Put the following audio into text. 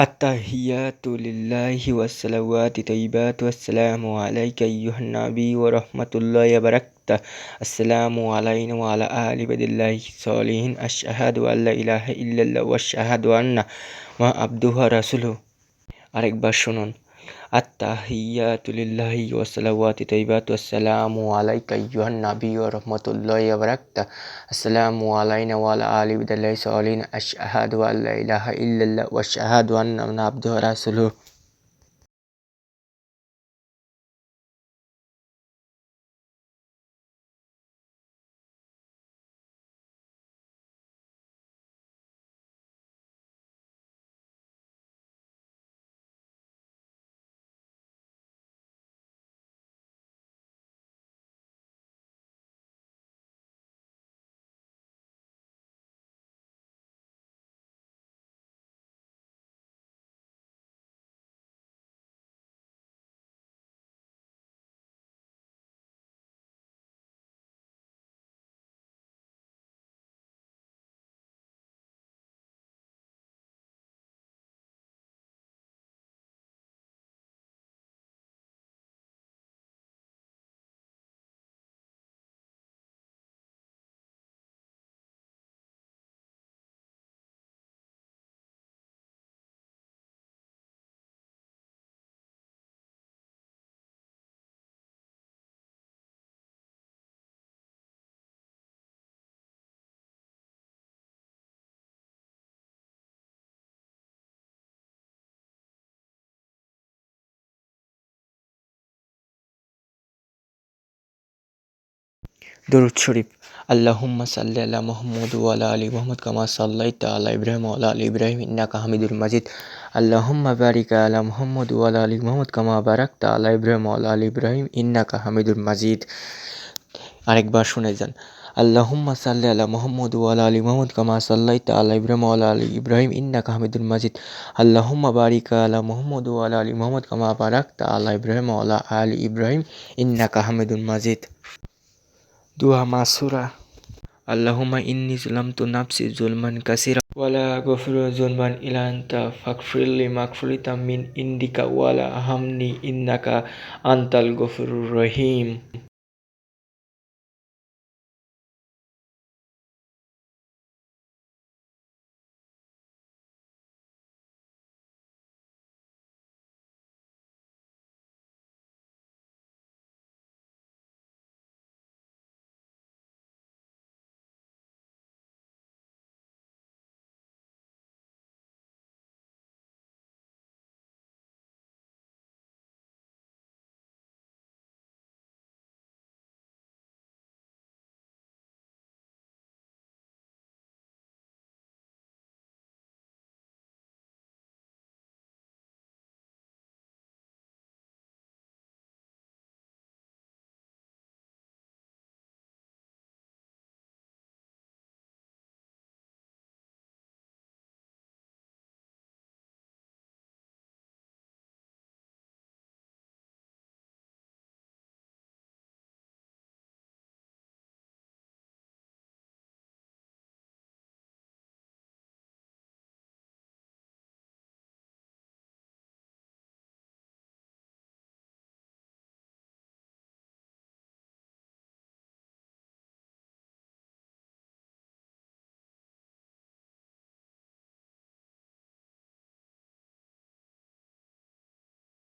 التحيات لله والصلوات طيبات والسلام عليك أيها النبي ورحمة الله وبركاته. السلام علينا وعلى آل بيت الله الصالحين. أشهد أن لا إله إلا الله وأشهد أن محمدا عبده ورسوله। আরেকবার শুনুন। التحيات لله والصلوات طيبات والسلام عليك أيها النبي ورحمة الله وبركاته. السلام علينا وعلى آل بيت الله الصالحين. أشهد أن لا إله إلا الله وأشهد أن محمدا عبده ورسوله। দরুদ শরীফ। আল্লাহুম্মা সাল্লি আলা মুহাম্মাদ ওয়া আলা আলি মুহাম্মাদ কামা সাল্লাইতা আলা ইব্রাহিম ওয়া আলা আলি ইব্রাহিম ইন্নাকা হামিদুল মাজিদ। আল্লাহুম্মা বারিক আলা মুহাম্মাদ ওয়া আলা আলি মুহাম্মাদ কামা বারাকতা আলা ইব্রাহিম ওয়া আলা আলি ইব্রাহিম ইন্নাকা হামিদুল মাজিদ। আরেকবার শুনে যান। আল্লাহুম্মা সাল্লি আলা মুহাম্মাদ ওয়া আলা আলি মুহাম্মাদ কামা সাল্লাইতা আলা ইব্রাহিম ওয়া আলা আলি ইব্রাহিম ইন্নাকা হামিদুল মাজিদ। আল্লাহুম্মা বারিক আলা মুহাম্মাদ ওয়া আলা আলি মুহাম্মাদ কামা বারাকতা আলা ইব্রাহিম ওয়া আলা আলি ইব্রাহিম ইন্নাকা হামিদুল মাজিদ। দোয়া মাসুরা। আল্লাহুম্মা ইন্নী যালামতু নাফসি যুলমান কাসীরা ওয়া লা আগফিরু যুনবান ইল্লা আনতা ফাগফিরলি মাগফিরাতাম মিন ইনদিকা ওয়া লা আরহামনি ইন্নাকা আনতাল গফুরুর রহিম।